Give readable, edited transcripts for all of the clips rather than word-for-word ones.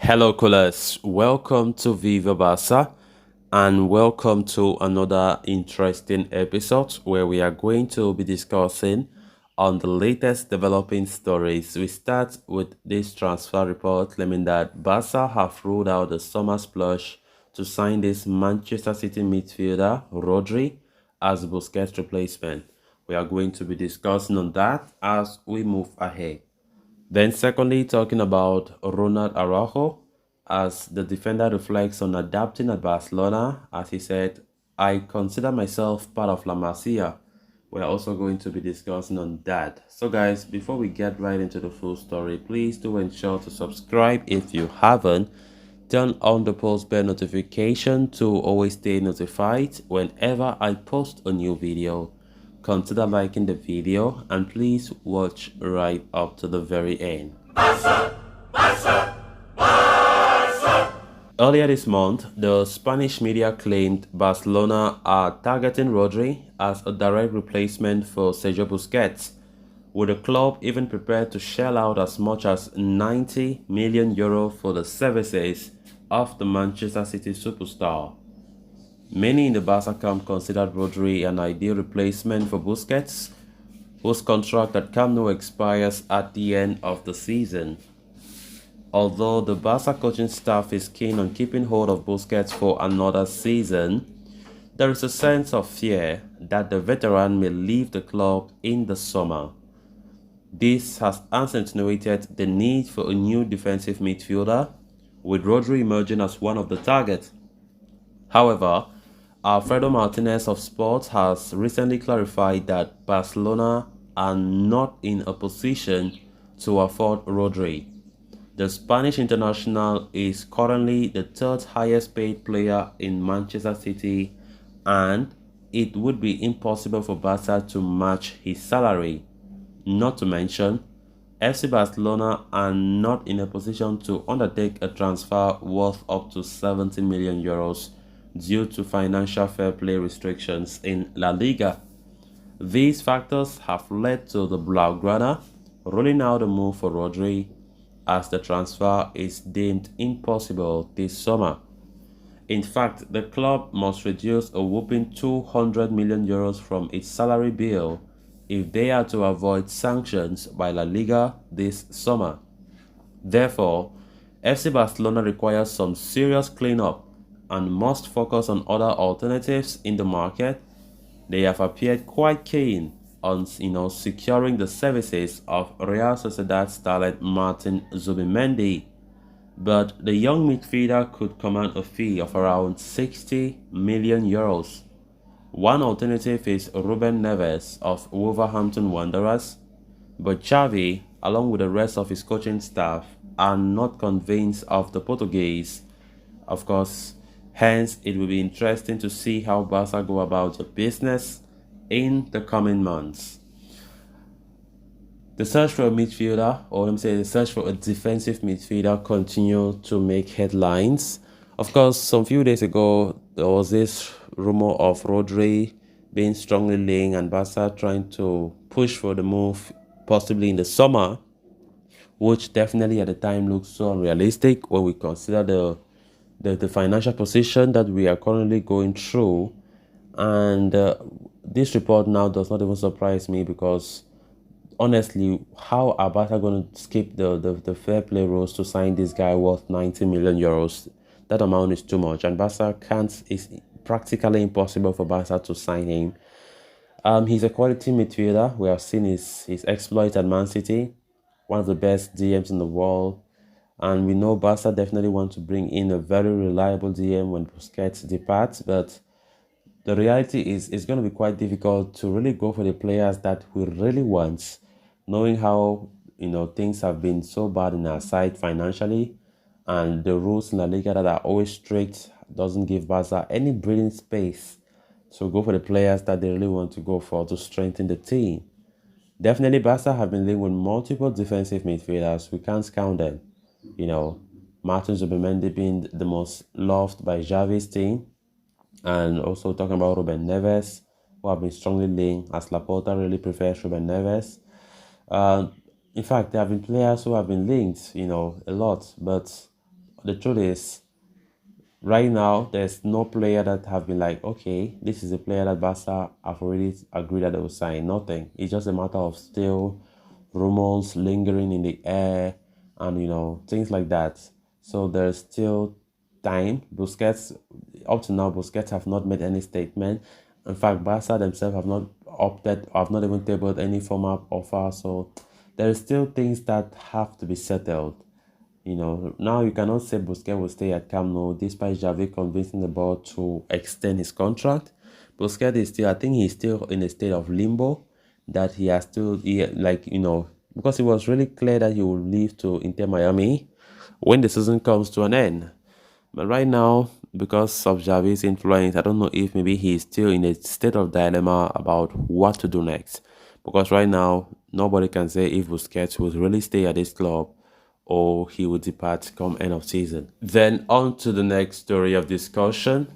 Hello, callers. Welcome to Viva Barca and welcome to another interesting episode where we are going to be discussing on the latest developing stories. We start with this transfer report claiming that Barca have ruled out the summer splash to sign this Manchester City midfielder, Rodri, as Busquets replacement. We are going to be discussing on that as we move ahead. Then, secondly, talking about Ronald Araujo, as the defender reflects on adapting at Barcelona, as he said, I consider myself part of La Masia. We're also going to be discussing on that. So, guys, before we get right into the full story, please do ensure to subscribe if you haven't. Turn on the post bell notification to always stay notified whenever I post a new video. Consider liking the video and please watch right up to the very end. Earlier this month, the Spanish media claimed Barcelona are targeting Rodri as a direct replacement for Sergio Busquets, with the club even prepared to shell out as much as €90 million for the services of the Manchester City superstar. Many in the Barca camp considered Rodri an ideal replacement for Busquets, whose contract at Camp Nou expires at the end of the season. Although the Barca coaching staff is keen on keeping hold of Busquets for another season, there is a sense of fear that the veteran may leave the club in the summer. This has accentuated the need for a new defensive midfielder, with Rodri emerging as one of the targets. However, Alfredo Martinez of Sports has recently clarified that Barcelona are not in a position to afford Rodri. The Spanish international is currently the third highest paid player in Manchester City, and it would be impossible for Barca to match his salary. Not to mention, FC Barcelona are not in a position to undertake a transfer worth up to €70 million due to financial fair play restrictions in La Liga. These factors have led to the Blaugrana ruling out a move for Rodri, as the transfer is deemed impossible this summer. In fact, the club must reduce a whopping €200 million from its salary bill if they are to avoid sanctions by La Liga this summer. Therefore, FC Barcelona requires some serious cleanup and must focus on other alternatives in the market. They have appeared quite keen on securing the services of Real Sociedad starlet Martin Zubimendi, but the young midfielder could command a fee of around €60 million. One alternative is Ruben Neves of Wolverhampton Wanderers, but Xavi, along with the rest of his coaching staff, are not convinced of the Portuguese. Of course, hence it will be interesting to see how Barca go about the business in the coming months. The search for a midfielder, or let me say the search for a defensive midfielder, continue to make headlines. Of course, some few days ago, there was this rumor of Rodri being strongly linked and Barca trying to push for the move possibly in the summer, which definitely at the time looks so unrealistic when we consider the financial position that we are currently going through. And this report now does not even surprise me because honestly, how are Barca going to skip the fair play rules to sign this guy worth €90 million? That amount is too much, and Barca can't. It's practically impossible for Barca to sign him. He's a quality midfielder. We have seen his exploit at Man City, one of the best DMs in the world. And we know Barca definitely want to bring in a very reliable DM when Busquets departs, but the reality is it's going to be quite difficult to really go for the players that we really want, knowing how things have been so bad in our side financially, and the rules in La Liga that are always strict doesn't give Barca any breathing space to go for the players that they really want to go for to strengthen the team. Definitely, Barca have been linked with multiple defensive midfielders. We can't count them. Martin Zubimendi being the most loved by Xavi's team, and also talking about Ruben Neves, who have been strongly linked, as Laporta really prefers Ruben Neves. In fact, there have been players who have been linked, a lot, but the truth is, right now, there's no player that have been like, okay, this is a player that Barca have already agreed that they will sign. Nothing. It's just a matter of still rumors lingering in the air and, things like that. So there's still time. Busquets, up to now, Busquets have not made any statement. In fact, Barca themselves have not have not even tabled any formal offer. So there is still things that have to be settled. Now you cannot say Busquets will stay at Camp Nou despite Xavi convincing the board to extend his contract. Busquets is still, I think he's still in a state of limbo that he has still, because it was really clear that he will leave to Inter Miami when the season comes to an end. But right now, because of Xavi's influence, I don't know if maybe he's still in a state of dilemma about what to do next. Because right now, nobody can say if Busquets will really stay at this club or he will depart come end of season. Then on to the next story of discussion.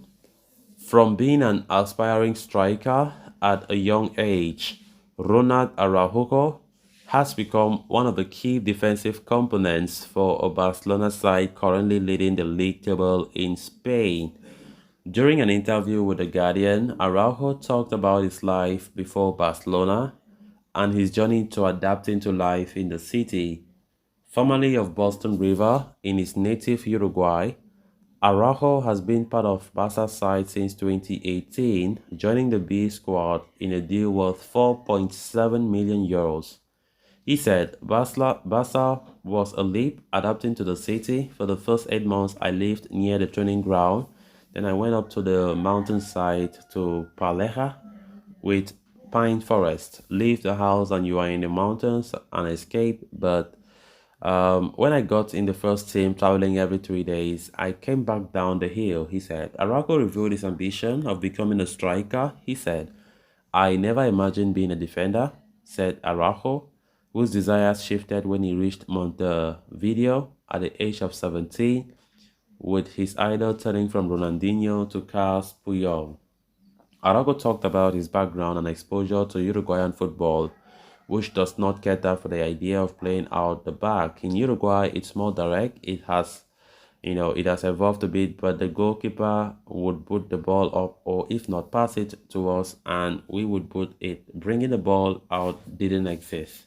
From being an aspiring striker at a young age, Ronald Araujo has become one of the key defensive components for a Barcelona side currently leading the league table in Spain. During an interview with The Guardian, Araujo talked about his life before Barcelona and his journey to adapting to life in the city. Formerly of Boston River in his native Uruguay, Araujo has been part of Barca's side since 2018, joining the B squad in a deal worth €4.7 million. He said, Barca was a leap adapting to the city. For the first 8 months, I lived near the training ground. Then I went up to the mountainside to Paleja with pine forest. Leave the house and you are in the mountains and escape. But when I got in the first team traveling every 3 days, I came back down the hill, he said. Araujo revealed his ambition of becoming a striker. He said, I never imagined being a defender, said Araujo, whose desires shifted when he reached Montevideo at the age of 17, with his idol turning from Ronaldinho to Carlos Puyol. Araujo talked about his background and exposure to Uruguayan football, which does not cater for the idea of playing out the back. In Uruguay, it's more direct. It has evolved a bit, but the goalkeeper would put the ball up, or if not, pass it to us, and we would put it. Bringing the ball out didn't exist.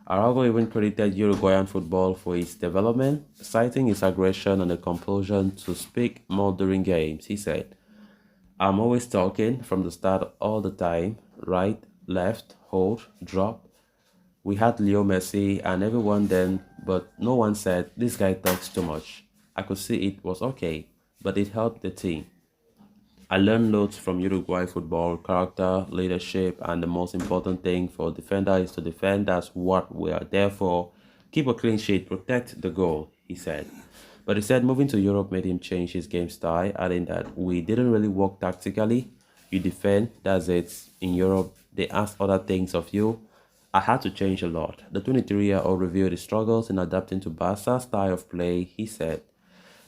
Araujo even credited Uruguayan football for its development, citing his aggression and the compulsion to speak more during games. He said, I'm always talking from the start all the time, right, left, hold, drop. We had Leo Messi and everyone then, but no one said, this guy talks too much. I could see it was okay, but it helped the team. I learned loads from Uruguay football, character, leadership, and the most important thing for a defender is to defend. That's what we are there for. Keep a clean sheet, protect the goal, he said. But he said moving to Europe made him change his game style, adding that we didn't really work tactically. You defend, that's it. In Europe, they ask other things of you. I had to change a lot. The 23-year-old revealed his struggles in adapting to Barca's style of play. He said,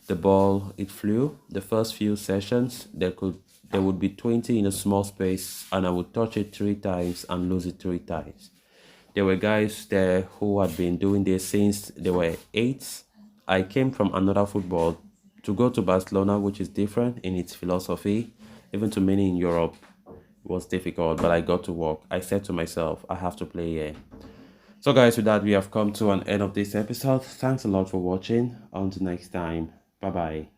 the ball, it flew. The first few sessions, there would be 20 in a small space, and I would touch it 3 times and lose it 3 times. There were guys there who had been doing this since they were 8. I came from another football to go to Barcelona, which is different in its philosophy. Even to many in Europe, it was difficult, but I got to work. I said to myself, I have to play here. So guys, with that, we have come to an end of this episode. Thanks a lot for watching. Until next time. Bye-bye.